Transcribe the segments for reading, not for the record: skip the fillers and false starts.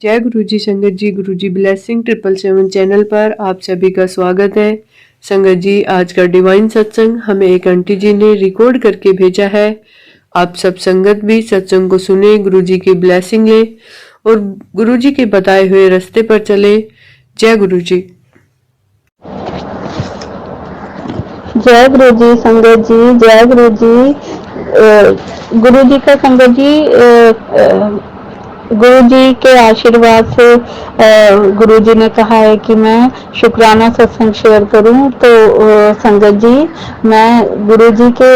जय गुरु जी संगत जी, गुरु जी blessing 777 channel पर आप सभी का स्वागत है। संगत जी, आज का डिवाइन सत्संग हमें एक आंटी जी ने रिकॉर्ड करके भेजा है। आप सब संगत भी सत्संग को सुने, गुरु जी की ब्लेसिंग ले और गुरु जी के बताए हुए रास्ते पर चले। जय गुरु जी। जय गुरु जी संगत जी, जय गुरु जी। गुरु जी का संगत जी, गुरु जी के आशीर्वाद से गुरु जी ने कहा है कि मैं शुक्राना सत्संग शेयर करूं। तो संगत जी, मैं गुरु जी के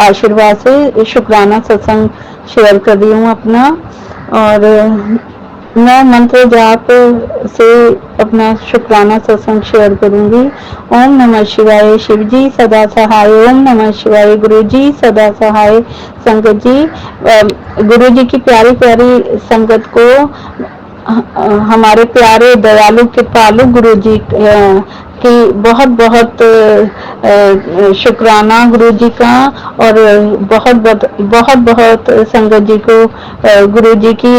आशीर्वाद से शुक्राना सत्संग शेयर कर रही हूं अपना। और मैं मंत्र जाप से अपना शुक्राना सत्संग शेयर करूंगी। ओम नमः शिवाय, शिव जी सदा सहाय। ओम नमः शिवाय, गुरु जी सदा सहाय। संगत जी, गुरु जी की प्यारी प्यारी संगत को हमारे प्यारे दयालु कृपालु गुरु जी की बहुत बहुत शुक्राना गुरु जी का। और बहुत बहुत संगत जी को गुरु जी की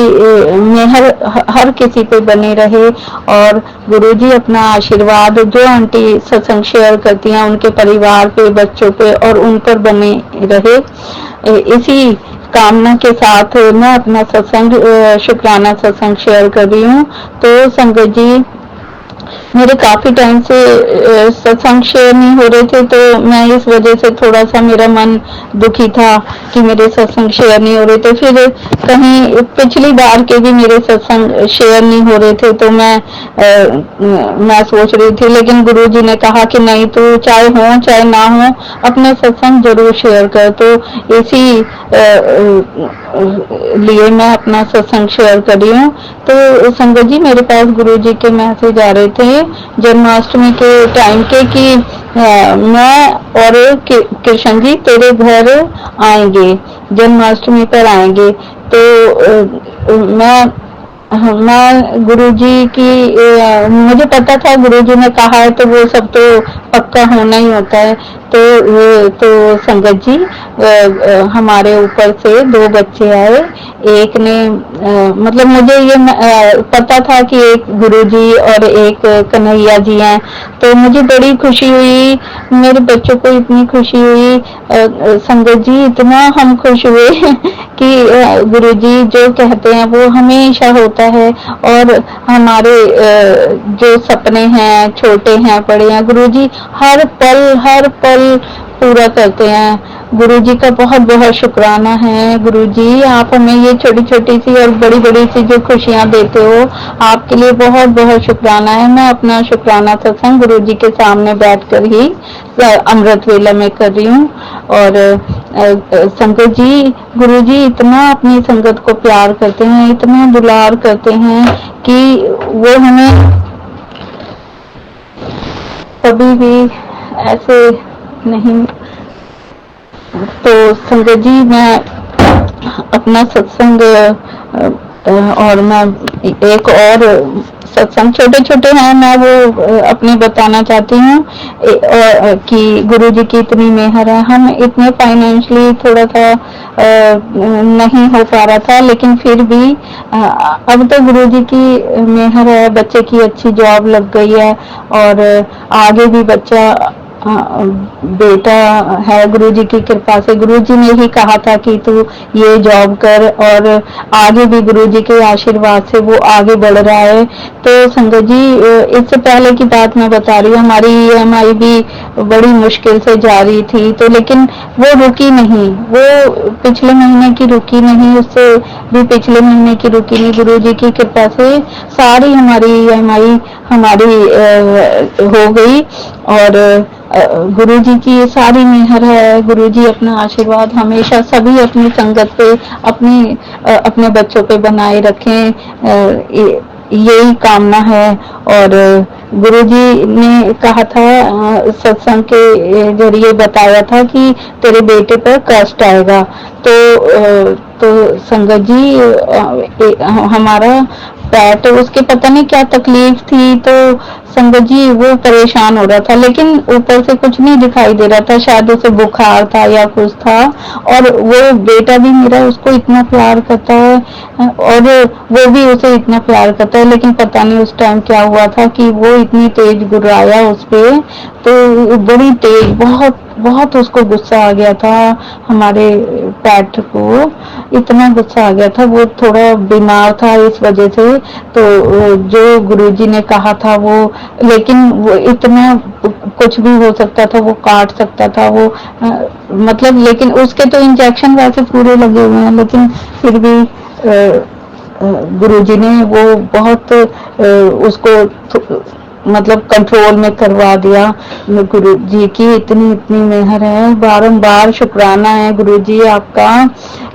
मेहर हर किसी पे बनी रहे। और गुरु जी अपना आशीर्वाद जो आंटी सत्संग शेयर करती हैं उनके परिवार पे, बच्चों पे और उन पर बने रहे। इसी कामना के साथ मैं अपना सत्संग शुक्राना सत्संग शेयर कर रही हूँ। तो संगत जी, मेरे काफी टाइम से सत्संग शेयर नहीं हो रहे थे, तो मैं इस वजह से थोड़ा सा मेरा मन दुखी था कि मेरे सत्संग शेयर नहीं हो रहे थे। फिर कहीं पिछली बार के भी मेरे सत्संग शेयर नहीं हो रहे थे, तो मैं सोच रही थी, लेकिन गुरु जी ने कहा कि नहीं, तो चाहे हो चाहे ना हो अपने सत्संग जरूर शेयर कर। तो इसी लिए मैं अपना सत्संग शेयर कर रही हूँ। तो संगत जी, मेरे पास गुरु जी के मैसेज आ रहे थे जन्माष्टमी के टाइम के कि मैं और कृष्ण जी तेरे घर आएंगे, जन्माष्टमी पर आएंगे। तो मैं गुरु जी की मुझे पता था गुरु जी ने कहा है तो वो सब तो पक्का होना ही होता है। तो संगत जी, हमारे ऊपर से 2 बच्चे आए। एक ने मतलब मुझे ये पता था कि एक गुरु जी और एक कन्हैया जी हैं, तो मुझे बड़ी खुशी हुई, मेरे बच्चों को इतनी खुशी हुई। संगत जी, इतना हम खुश हुए कि गुरु जी जो कहते हैं वो हमेशा होता है। और हमारे जो सपने हैं, छोटे हैं बड़े हैं, गुरु जी हर पल पूरा करते हैं। गुरु जी का बहुत बहुत शुक्राना है। गुरु जी, आप हमें ये छोटी छोटी सी और बड़ी बड़ी सी जो खुशियां देते हो, आपके लिए बहुत बहुत शुक्राना है। मैं अपना शुक्राना सत्संग गुरु जी के सामने बैठकर ही अमृत वेला में कर रही हूँ। और संगत जी, गुरु जी इतना अपनी संगत को प्यार करते हैं, इतना दुलार करते हैं कि वो हमें कभी भी ऐसे नहीं। तो संगत जी, मैं अपना सत्संग और मैं एक और सत्संग छोटे छोटे हैं, मैं वो अपने बताना चाहती हूँ कि गुरु जी की इतनी मेहर है। हम इतने फाइनेंशियली थोड़ा सा नहीं हो पा रहा था, लेकिन फिर भी अब तो गुरु जी की मेहर है, बच्चे की अच्छी जॉब लग गई है और आगे भी बच्चा बेटा है गुरु जी की कृपा से। गुरु जी ने ही कहा था कि तू ये जॉब कर, और आगे भी गुरु जी के आशीर्वाद से वो आगे बढ़ रहा है। तो संगत जी, इससे पहले की बात मैं बता रही हूँ, हमारी EMI भी बड़ी मुश्किल से जारी थी, तो लेकिन वो रुकी नहीं, वो पिछले महीने की रुकी नहीं, उससे भी पिछले महीने की रुकी नहीं। गुरु जी की कृपा से सारी हमारी EMI हमारी हो गई। और गुरु जी की सारी मेहर है। गुरु जी अपना आशीर्वाद हमेशा सभी अपनी संगत पे, अपने बच्चों पे बनाए रखें, यही कामना है। और गुरु जी ने कहा था, सत्संग के जरिए बताया था कि तेरे बेटे पर कष्ट आएगा। तो संगत जी, हमारा पैट, उसके पता नहीं क्या तकलीफ थी, तो संगत जी वो परेशान हो रहा था, लेकिन ऊपर से कुछ नहीं दिखाई दे रहा था, शायद उसे बुखार था या कुछ था। और वो बेटा भी मेरा उसको इतना प्यार करता है और वो भी उसे इतना प्यार करता है, लेकिन पता नहीं उस टाइम क्या हुआ था कि वो इतनी तेज गुर्राया उस पे, तो बड़ी तेज, बहुत बहुत उसको गुस्सा आ गया था। हमारे पेट को इतना गुस्सा आ गया था, वो थोड़ा बीमार था इस वजह से। तो जो गुरुजी ने कहा था वो, लेकिन वो इतना कुछ भी हो सकता था, वो काट सकता था वो, मतलब, लेकिन उसके तो इंजेक्शन वैसे पूरे लगे हुए हैं, लेकिन फिर भी गुरुजी ने वो बहुत उसको मतलब कंट्रोल में करवा दिया। गुरु जी की इतनी इतनी मेहर है, बारंबार शुक्राना है गुरु जी आपका,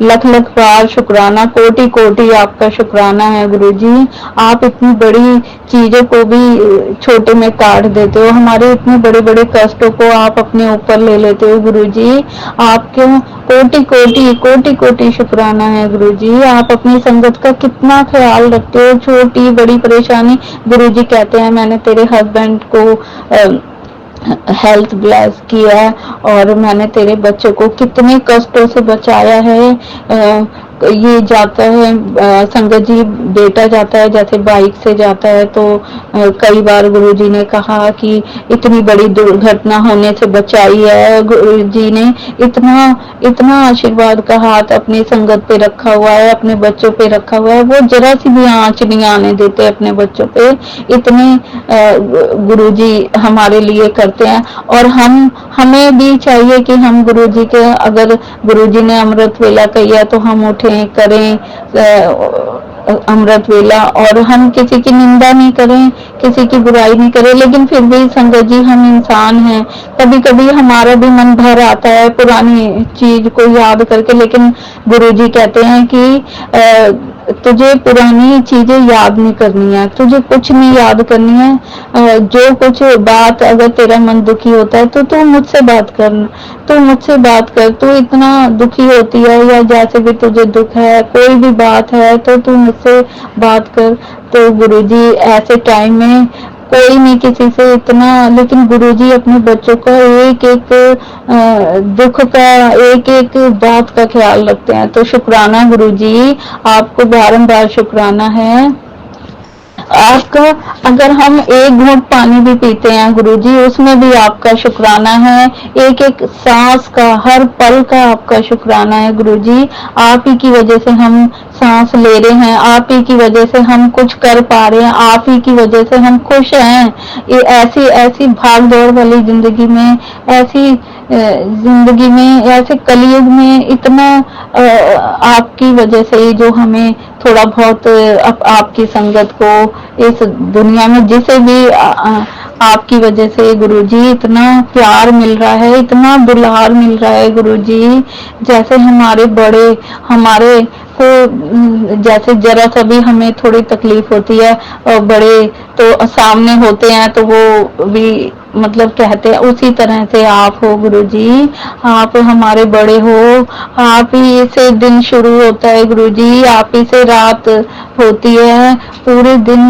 लख लख बार शुक्राना, कोटि कोटि आपका शुक्राना है गुरु जी। आप इतनी बड़ी चीजों को भी छोटे में काट देते हो, हमारे इतने बड़े बड़े कष्टों को आप अपने ऊपर ले लेते हो गुरु जी। आपके कोटि कोटि कोटि कोटि शुक्राना है गुरु जी। आप अपनी संगत का कितना ख्याल रखते हो, छोटी बड़ी परेशानी। गुरु जी कहते हैं मैंने तेरे हस्बैंड को हेल्थ ब्लेस किया है, और मैंने तेरे बच्चों को कितने कष्टों से बचाया है। ये जाता है संगत जी, बेटा जाता है जैसे बाइक से जाता है, तो कई बार गुरुजी ने कहा कि इतनी बड़ी दुर्घटना होने से बचाई है। गुरुजी ने इतना इतना आशीर्वाद का हाथ अपनी संगत पे रखा हुआ है, अपने बच्चों पे रखा हुआ है, वो जरा सी भी आंच नहीं आने देते अपने बच्चों पे। इतने गुरुजी हमारे लिए करते हैं, और हमें भी चाहिए कि हम गुरुजी के, अगर गुरुजी ने अमृत वेला किया तो हम उठें, करें अमृत वेला, और हम किसी की निंदा नहीं करें, किसी की बुराई नहीं करें। लेकिन फिर भी संगत जी हम इंसान हैं, कभी कभी हमारा भी मन भर आता है पुरानी चीज को याद करके, लेकिन गुरुजी कहते हैं कि तुझे पुरानी चीजें याद नहीं करनी है, तुझे कुछ नहीं याद करनी है। जो कुछ बात, अगर तेरा मन दुखी होता है तो तू मुझसे बात कर, तू मुझसे बात कर, तू इतना दुखी होती है या जैसे भी तुझे दुख है, कोई भी बात है तो तू मुझसे बात कर। तो गुरुजी ऐसे टाइम में कोई नहीं किसी से इतना, लेकिन गुरुजी अपने बच्चों का एक एक दुख का, एक एक बात का ख्याल रखते हैं। तो शुक्राना गुरुजी, आपको बारंबार शुक्राना है आपका। अगर हम एक घूंट पानी भी पीते हैं गुरुजी, उसमें भी आपका शुक्राना है। एक एक सांस का, हर पल का आपका शुक्राना है गुरुजी। आप ही की वजह से हम सांस ले रहे हैं, आप ही की वजह से हम कुछ कर पा रहे हैं, आप ही की वजह से हम खुश हैं। ये ऐसी ऐसी भाग दौड़ वाली जिंदगी में, ऐसी जिंदगी में, ऐसे कलयुग में, इतना आपकी वजह से जो हमें थोड़ा बहुत आपकी संगत को इस दुनिया में जिसे भी आपकी वजह से गुरुजी इतना प्यार मिल रहा है, इतना दुलार मिल रहा है गुरुजी। जैसे हमारे बड़े, हमारे को जैसे जरा सा भी हमें थोड़ी तकलीफ होती है, और बड़े तो सामने होते हैं तो वो भी मतलब कहते हैं, उसी तरह से आप हो गुरुजी। आप हमारे बड़े हो, आप ही से दिन शुरू होता है गुरुजी, आप ही से रात होती है। पूरे दिन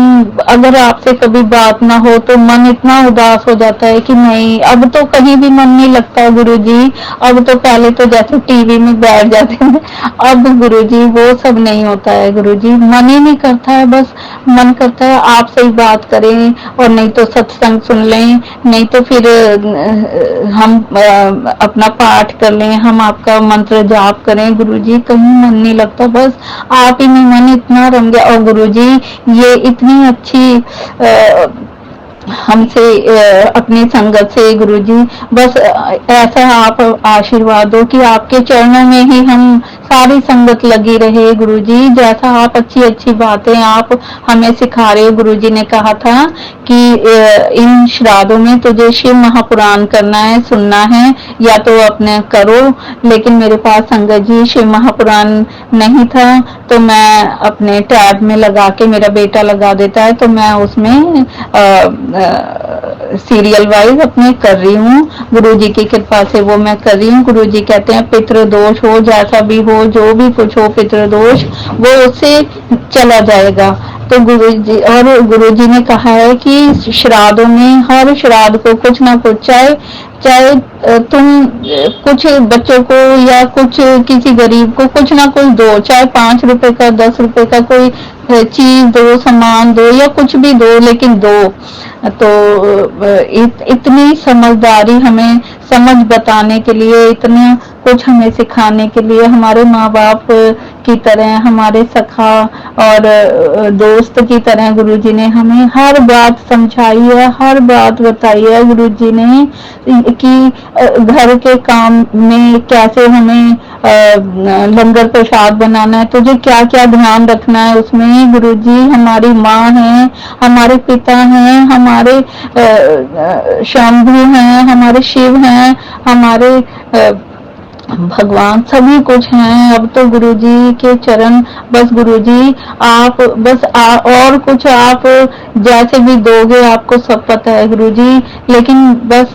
अगर आपसे कभी बात ना हो तो मन इतना उदास हो जाता है कि नहीं, अब तो कहीं भी मन नहीं लगता गुरुजी। अब तो पहले तो जैसे टीवी में बैठ जाते हैं, अब गुरुजी वो सब नहीं होता है गुरुजी, मन ही नहीं करता है। बस मन करता है आपसे ही बात करें, और नहीं तो सत्संग सुन लें, नहीं तो फिर हम अपना पाठ कर लें, हम आपका मंत्र जाप करें गुरुजी। कहीं मन नहीं लगता, बस आप ही में मन इतना रम गया। और गुरुजी ये इतनी अच्छी हमसे अपनी संगत से गुरुजी, बस ऐसा आप आशीर्वाद दो कि आपके चरणों में ही हम सारी संगत लगी रहे गुरुजी। जैसा आप अच्छी अच्छी बातें आप हमें सिखा रहे हो, गुरुजी ने कहा था कि इन श्राद्धों में तुझे शिव महापुराण करना है, सुनना है, या तो अपने करो। लेकिन मेरे पास संगत जी शिव महापुराण नहीं था, तो मैं अपने टैब में लगा के, मेरा बेटा लगा देता है, तो मैं उसमें सीरियल वाइज अपने कर रही हूँ। गुरुजी की कृपा से वो मैं कर रही हूँ। गुरुजी कहते हैं पितृ दोष हो, जैसा भी हो, जो भी कुछ हो पितृ दोष, वो उससे चला जाएगा। तो गुरुजी ने कहा है कि श्राद्धों में हर श्राद्ध को कुछ ना कुछ, चाहे चाहे तुम कुछ बच्चों को या कुछ किसी गरीब को कुछ ना कुछ दो, चाहे 5 रुपए का 10 रुपए का कोई चीज दो, सामान दो या कुछ भी दो, लेकिन दो। तो इतनी समझदारी हमें समझ बताने के लिए, इतना कुछ हमें सिखाने के लिए हमारे माँ बाप की तरह, हमारे सखा और दोस्त की तरह गुरुजी ने हमें हर बात समझाई है, हर बात बताई है गुरुजी ने कि घर के काम में कैसे हमें लंगर प्रसाद बनाना है, तुझे क्या क्या ध्यान रखना है उसमें। गुरुजी हमारी माँ हैं, हमारे पिता हैं, हमारे शंभु हैं, हमारे शिव हैं, हमारे भगवान सभी कुछ हैं। अब तो गुरुजी के चरण, बस गुरुजी आप बस और कुछ आप जैसे भी दोगे आपको सब पता है गुरुजी, लेकिन बस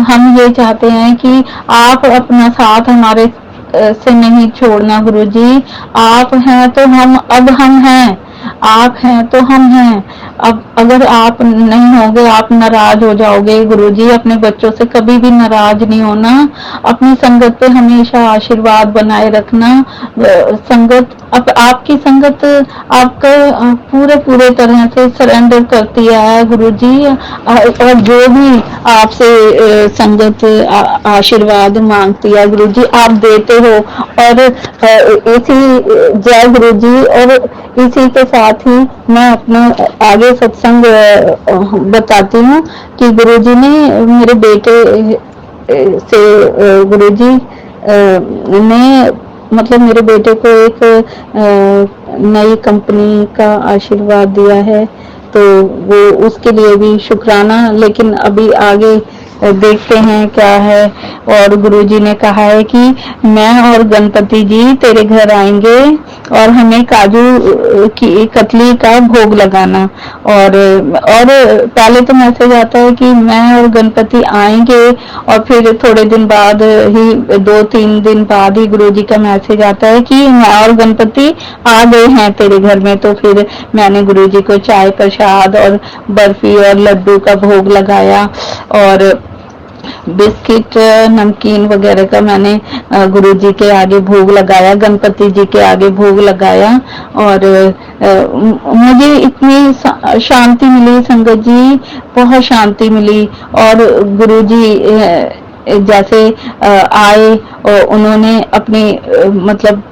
हम ये चाहते हैं कि आप अपना साथ हमारे से नहीं छोड़ना गुरुजी। आप हैं तो हम, अब हम हैं, आप हैं तो हम हैं। अब अगर आप नहीं होंगे, आप नाराज हो जाओगे गुरुजी। अपने बच्चों से कभी भी नाराज नहीं होना, अपनी संगत पे हमेशा आशीर्वाद बनाए रखना। संगत आपकी संगत आपका पूरे तरह से सरेंडर करती है गुरुजी, और जो भी आपसे संगत आशीर्वाद मांगती है गुरुजी आप देते हो। और इसी जय गुरुजी, और इसी के साथ ही मैं अपना आगे सत्संग बताती हूँ कि गुरुजी ने मेरे बेटे से गुरुजी ने मतलब मेरे बेटे को एक नई कंपनी का आशीर्वाद दिया है, तो वो उसके लिए भी शुक्राना। लेकिन अभी आगे देखते हैं क्या है। और गुरुजी ने कहा है कि मैं और गणपति जी तेरे घर आएंगे और हमें काजू की कतली का भोग लगाना। और पहले तो मैसेज आता है कि मैं और गणपति आएंगे, और फिर थोड़े दिन बाद ही 2-3 दिन बाद ही गुरुजी का मैसेज आता है कि मैं और गणपति आ गए हैं तेरे घर में। तो फिर मैंने गुरुजी को चाय प्रसाद और बर्फी और लड्डू का भोग लगाया, और बिस्किट नमकीन वगैरह का मैंने गुरुजी के आगे भोग लगाया, गणपति जी के आगे भोग लगाया। और मुझे इतनी शांति मिली संगत जी, बहुत शांति मिली। और गुरुजी जैसे आए और उन्होंने अपने मतलब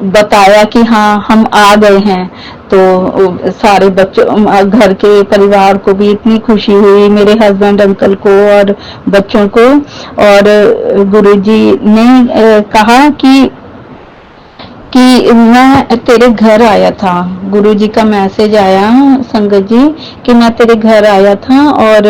बताया कि हाँ हम आ गए हैं, तो सारे बच्चों घर के परिवार को भी इतनी खुशी हुई, मेरे हस्बैंड अंकल को और बच्चों को। और गुरुजी ने कहा कि मैं तेरे घर आया था। गुरुजी का मैसेज आया संगत जी कि मैं तेरे घर आया था, और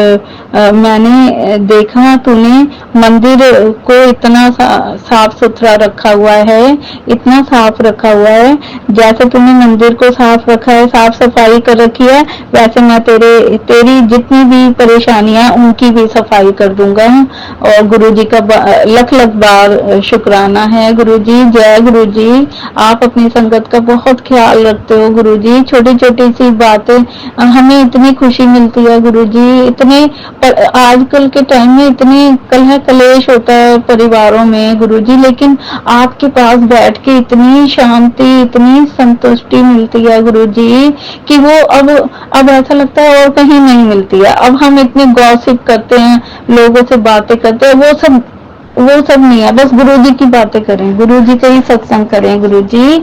मैंने देखा तूने मंदिर को इतना साफ सुथरा रखा हुआ है, इतना साफ रखा हुआ है। जैसे तूने मंदिर को साफ रखा है, साफ सफाई कर रखी है, वैसे मैं तेरी जितनी भी परेशानियां उनकी भी सफाई कर दूंगा। और गुरुजी का लख बार शुक्राना है गुरुजी। जय गुरुजी, आप अपनी संगत का बहुत ख्याल रखते हो गुरुजी। छोटी छोटी सी बातें हमें इतनी खुशी मिलती है गुरुजी। इतने आजकल के टाइम में इतनी कलह कलेश होता है परिवारों में गुरुजी, लेकिन आपके पास बैठ के इतनी शांति, इतनी संतुष्टि मिलती है गुरुजी कि वो अब ऐसा लगता है और कहीं नहीं मिलती है। अब हम इतने गॉसिप करते हैं, लोगों से बातें करते हैं, वो सब नहीं है। बस गुरुजी की बातें करें, गुरुजी का ही सत्संग करें गुरुजी।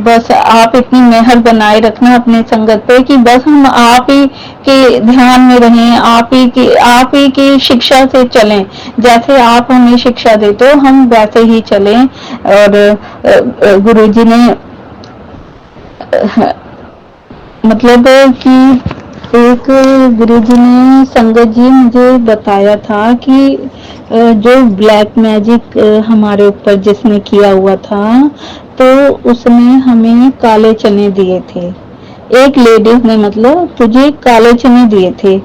बस आप इतनी मेहर बनाए रखना अपने संगत पे कि बस हम आप ही के ध्यान में रहें, आप ही की शिक्षा से चलें। जैसे आप हमें शिक्षा देते हो हम वैसे ही चलें। और गुरुजी ने मतलब कि एक गुरुजी ने संगत जी मुझे बताया था कि जो ब्लैक मैजिक हमारे ऊपर जिसने किया हुआ था, तो उसने हमें काले चने दिए थे। एक लेडीज ने मतलब तुझे काले चने दिए थे।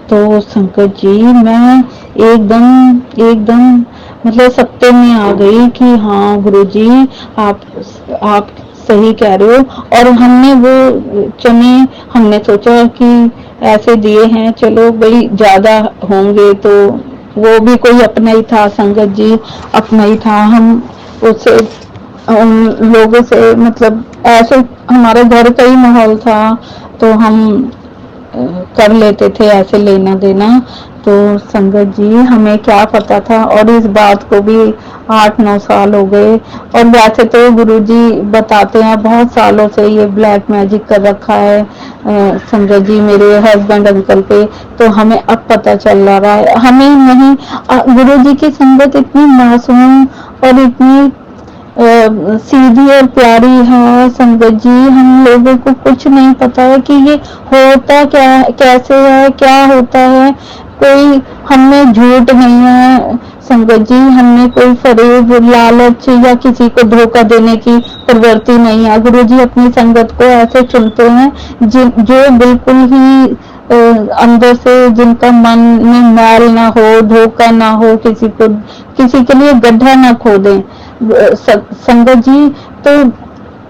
तो संगत जी मैं एकदम मतलब सत्य में आ गई कि हाँ गुरुजी आप सही कह रहे हो। और हमने वो चने, हमने सोचा कि ऐसे दिए हैं, चलो भाई ज़्यादा होंगे तो, वो भी कोई अपना ही था, संगत जी अपना ही था। हम उससे उन लोगों से मतलब ऐसे हमारे घर का ही माहौल था, तो हम कर लेते थे ऐसे लेना देना। तो संगत जी हमें क्या पता था, और इस बात को भी 8-9 साल हो गए। और वैसे तो गुरुजी बताते हैं बहुत सालों से ये ब्लैक मैजिक कर रखा है संगत जी मेरे हस्बैंड अंकल पे, तो हमें अब पता चल रहा है। हमें नहीं, गुरुजी की संगत इतनी मासूम और इतनी सीधी और प्यारी है संगत जी, हम लोगों को कुछ नहीं पता है कि ये होता क्या, कैसे है, क्या होता है। कोई हमने झूठ नहीं है संगत जी, हमने कोई फरेब, लालच या किसी को धोखा देने की प्रवृत्ति नहीं है। गुरु जी अपनी संगत को ऐसे चुनते हैं जो बिल्कुल ही अंदर से, जिनका मन में मैल ना हो, धोखा ना हो, किसी के लिए गड्ढा ना खोदें। संगत जी तो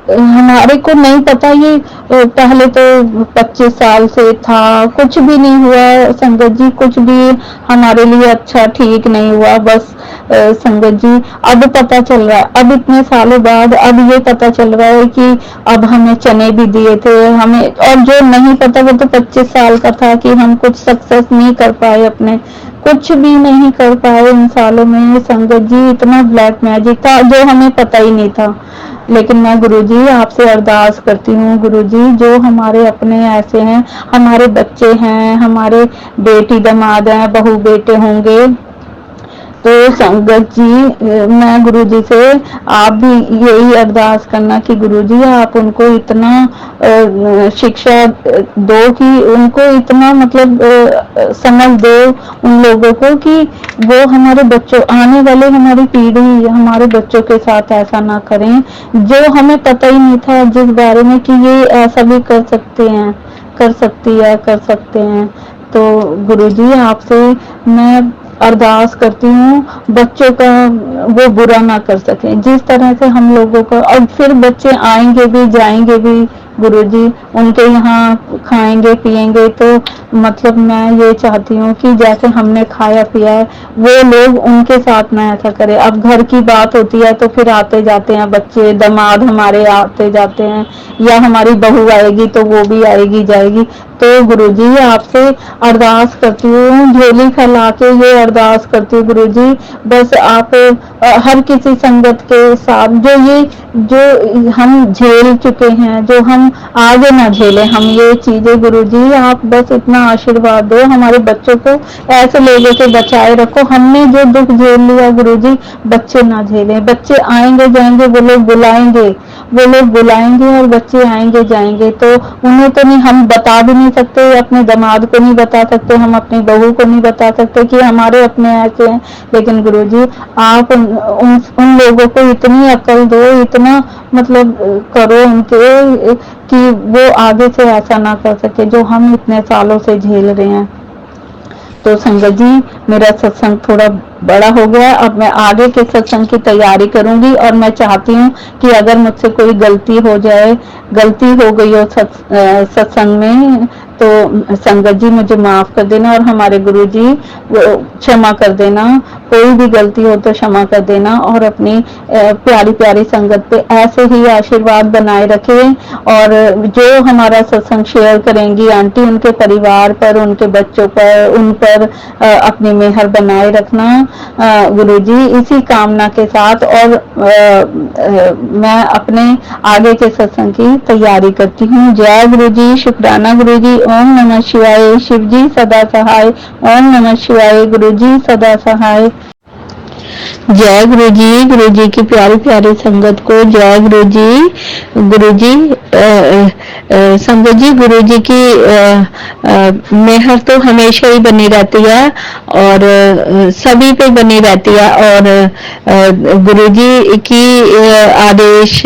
हमारे को नहीं पता, ये पहले तो 25 साल से था, कुछ भी नहीं हुआ संगत जी, कुछ भी हमारे लिए अच्छा ठीक नहीं हुआ। बस संगत जी अब पता चल रहा है, अब इतने सालों बाद अब ये पता चल रहा है कि अब हमें चने भी दिए थे हमें, और जो नहीं पता वो तो 25 साल का था कि हम कुछ सक्सेस नहीं कर पाए, अपने कुछ भी नहीं कर पाए इन सालों में संगत जी। इतना ब्लैक मैजिक था जो हमें पता ही नहीं था। लेकिन मैं गुरुजी आपसे अरदास करती हूँ, गुरुजी जो हमारे अपने ऐसे हैं, हमारे बच्चे हैं, हमारे बेटी दामाद हैं, बहू बेटे होंगे, तो संगत जी मैं गुरुजी से आप भी यही अरदास करना कि गुरुजी आप उनको इतना शिक्षा दो कि उनको इतना मतलब समझ दो उन लोगों को कि वो हमारे बच्चों, आने वाले हमारी पीढ़ी, हमारे बच्चों के साथ ऐसा ना करें जो हमें पता ही नहीं था जिस बारे में कि ये ऐसा भी कर सकते हैं, कर सकती है, कर सकते हैं। तो गुरुजी आपसे मैं अरदास करती हूँ बच्चों का वो बुरा ना कर सके जिस तरह से हम लोगों का, और फिर बच्चे आएंगे भी जाएंगे भी गुरुजी, उनके यहाँ खाएंगे पिएंगे, तो मतलब मैं ये चाहती हूँ कि जैसे हमने खाया पिया है वो लोग उनके साथ ना ऐसा करे। अब घर की बात होती है तो फिर आते जाते हैं बच्चे, दामाद हमारे आते जाते हैं, या हमारी बहू आएगी तो वो भी आएगी जाएगी। तो गुरुजी आपसे अरदास करती हूँ, झोली फैला के ये अरदास करती हूँ गुरुजी, बस आप हर किसी संगत के साथ जो हम झेल चुके हैं, जो हम आगे ना झेले हम ये चीजें, गुरुजी आप बस इतना आशीर्वाद दो, हमारे बच्चों को ऐसे लोगों से बचाए रखो। हमने जो दुख झेल लिया गुरुजी बच्चे ना झेलें, बच्चे आएंगे जाएंगे, वो लोग बुलाएंगे और बच्चे आएंगे जाएंगे, तो उन्हें तो नहीं, हम बता भी नहीं सकते, अपने दामाद को नहीं बता सकते, हम अपनी बहू को नहीं बता सकते कि हमारे अपने ऐसे हैं। लेकिन गुरुजी आप उन लोगों को इतनी अकल दो, इतना मतलब करो उनके कि वो आगे से ऐसा ना कर सके जो हम इतने सालों से झेल रहे हैं। तो संगत जी मेरा सत्संग थोड़ा बड़ा हो गया, अब मैं आगे के सत्संग की तैयारी करूंगी, और मैं चाहती हूँ कि अगर मुझसे कोई गलती हो जाए, गलती हो गई हो सत्संग में, तो संगत जी मुझे माफ कर देना, और हमारे गुरु जी क्षमा कर देना, कोई भी गलती हो तो क्षमा कर देना, और अपनी प्यारी प्यारी संगत पे ऐसे ही आशीर्वाद बनाए रखे। और जो हमारा सत्संग शेयर करेंगी आंटी, उनके परिवार पर, उनके बच्चों पर, उन पर अपनी मेहर बनाए रखना गुरुजी, इसी कामना के साथ। और मैं अपने आगे के सत्संग की तैयारी करती हूँ। जय गुरुजी, शुक्राना गुरुजी, ओम नमः शिवाय, शिव जी सदा सहाय, ओम नमः शिवाय, गुरुजी सदा सहाय। जय गुरु जी की प्यारी प्यारी संगत को जय गुरु जी संगत जी, गुरु जी की मेहर तो हमेशा ही बनी रहती है, और सभी पे बनी रहती है। और गुरु जी की आदेश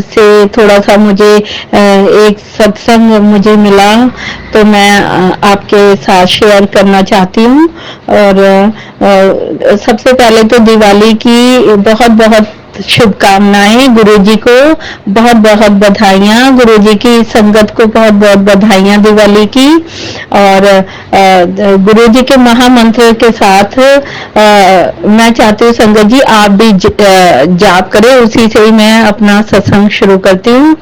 से थोड़ा सा मुझे एक सत्संग मुझे मिला, तो मैं आपके साथ शेयर करना चाहती हूँ। और सबसे पहले तो दिवाली की बहुत बहुत शुभकामनाएं। गुरुजी को बहुत बहुत बधाइयाँ, गुरुजी की संगत को बहुत बहुत बधाइयाँ दिवाली की। और गुरुजी के महामंत्र के साथ मैं चाहती हूँ संगत जी आप भी जाप करें, उसी से ही मैं अपना सत्संग शुरू करती हूँ।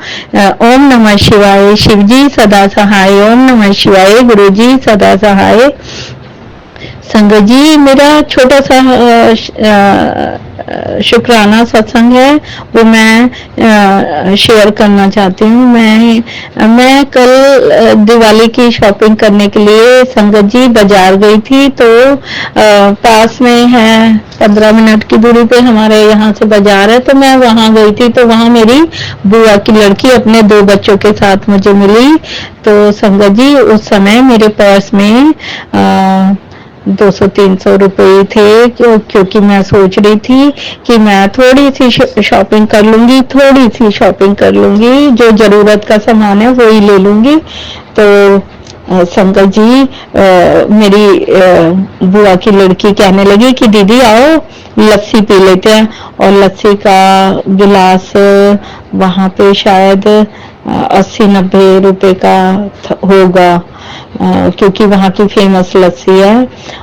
ओम नमः शिवाय, शिव जी सदा सहाय। ओम नमः शिवाय, गुरुजी सदा सहाय। संगत जी मेरा छोटा सा शुक्राना सत्संग है, वो मैं शेयर करना चाहती हूँ। मैं कल दिवाली की शॉपिंग करने के लिए संगत जी बाजार गई थी, तो पास में है 15 मिनट की दूरी पे हमारे यहाँ से बाजार है, तो मैं वहाँ गई थी। तो वहाँ मेरी बुआ की लड़की अपने 2 बच्चों के साथ मुझे मिली। तो संगत जी उस समय मेरे पर्स में 200-300 रुपए थे, क्योंकि मैं सोच रही थी कि मैं थोड़ी सी शॉपिंग कर लूंगी, थोड़ी सी शॉपिंग कर लूंगी, जो जरूरत का सामान है वो ही ले लूंगी। तो संगत जी मेरी बुआ की लड़की कहने लगी कि दीदी आओ लस्सी पी लेते हैं। और लस्सी का गिलास वहाँ पे शायद 80-90 रुपए का होगा, क्योंकि वहाँ की फेमस लस्सी है।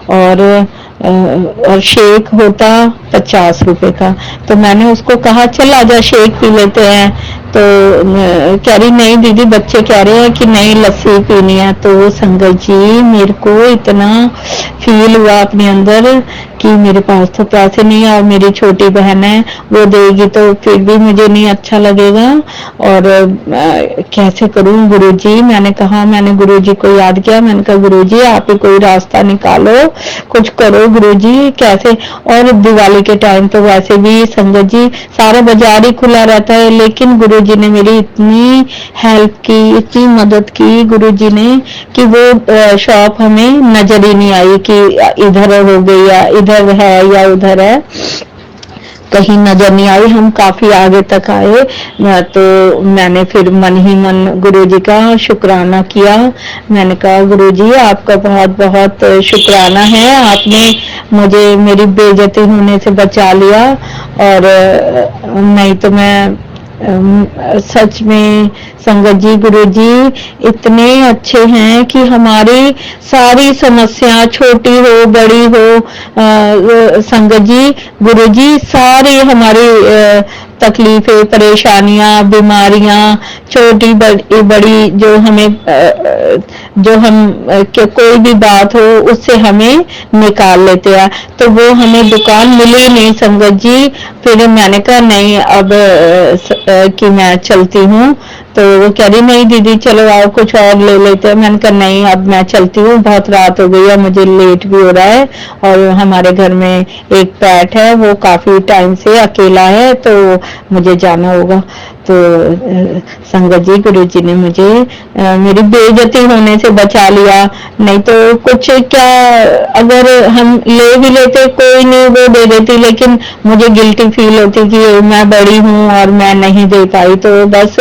और शेक होता 50 रुपए का। तो मैंने उसको कहा चल आजा शेक पी लेते हैं। तो कह रही नहीं दीदी बच्चे कह रहे हैं कि नहीं लस्सी पीनी है। तो संगत जी मेरे को इतना फील हुआ अपने अंदर कि मेरे पास तो पैसे नहीं है, और मेरी छोटी बहन है वो देगी तो फिर भी मुझे नहीं अच्छा लगेगा, और कैसे करूं गुरुजी। मैंने गुरुजी को याद किया, मैंने कहा गुरुजी आप ही कोई रास्ता निकालो, कुछ करो गुरुजी कैसे। और दिवाली के टाइम तो वैसे भी संगत जी सारा बाजार ही खुला रहता है, लेकिन गुरुजी ने मेरी इतनी हेल्प की, इतनी मदद की गुरुजी ने कि वो शॉप हमें नजर ही नहीं आई कि इधर हो गई या इधर है या उधर है, कहीं नजर नहीं आई। हम काफी आगे तक आए। तो मैंने फिर मन ही मन गुरुजी का शुक्राना किया। मैंने कहा गुरुजी आपका बहुत बहुत शुक्राना है, आपने मुझे मेरी बेइज्जती होने से बचा लिया। और नहीं तो मैं सच में संगत जी गुरुजी इतने अच्छे हैं कि हमारी सारी समस्या छोटी हो बड़ी हो, संगत जी गुरुजी सारी हमारी तकलीफें परेशानियां बीमारियां छोटी बड़ी जो हम कोई भी बात हो उससे हमें निकाल लेते हैं। तो वो हमें दुकान मिली नहीं संगत जी। फिर मैंने कहा नहीं अब कि मैं चलती हूँ। तो वो कह रही नहीं दीदी चलो आओ कुछ और ले लेते हैं। मैंने कहा नहीं अब मैं चलती हूँ, बहुत रात हो गई है, मुझे लेट भी हो रहा है। और हमारे घर में एक पेट है, वो काफी टाइम से अकेला है, तो मुझे जाना होगा। तो संगत जी गुरुजी ने मुझे मेरी बेइज्जती होने से बचा लिया। नहीं तो कुछ क्या अगर हम ले भी लेते कोई नहीं वो दे देती, लेकिन मुझे गिल्टी फील होती कि मैं बड़ी हूँ और मैं नहीं दे पाई। तो बस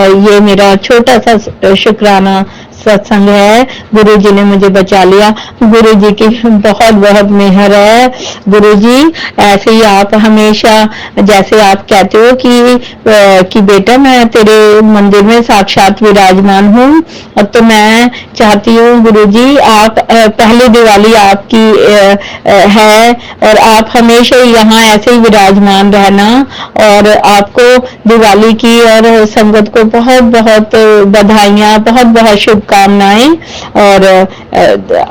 ये मेरा छोटा सा शुक्राना सत्संग है, गुरुजी ने मुझे बचा लिया। गुरुजी की बहुत बहुत मेहर है। गुरुजी ऐसे ही आप हमेशा जैसे आप कहते हो कि बेटा मैं तेरे मंदिर में साक्षात विराजमान हूँ, तो मैं चाहती हूँ गुरुजी आप पहली दिवाली आपकी है और आप हमेशा यहाँ ऐसे ही विराजमान रहना। और आपको दिवाली की और संगत को बहुत बहुत बधाइयाँ, बहुत बहुत शुभकामनाएं। और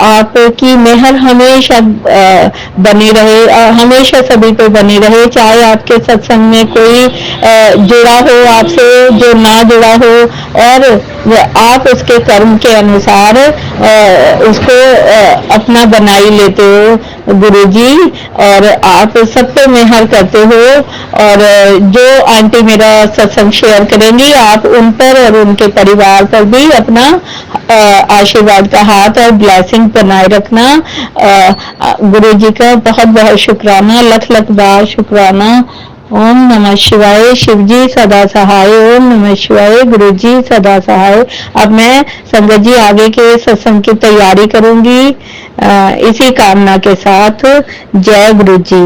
आपकी मेहर हमेशा बनी रहे, हमेशा सभी पे बनी रहे, चाहे आपके सत्संग में कोई जुड़ा हो आपसे, जो ना जुड़ा हो, और आप उसके कर्म के अनुसार उसको अपना बनाई लेते हो गुरुजी, और आप सब पे मेहर करते हो। और जो आंटी मेरा सत्संग शेयर करेंगी आप उन पर और उनके परिवार पर भी अपना आशीर्वाद का हाथ और ब्लेसिंग बनाए रखना। गुरुजी का बहुत बहुत शुक्राना, लख लख बार शुक्राना। ओम नमः शिवाय, शिव जी सदा सहाय। ओम नमः शिवाय, गुरु जी सदा सहाय। अब मैं संगत जी आगे के सत्संग की तैयारी करूंगी इसी कामना के साथ। जय गुरु जी।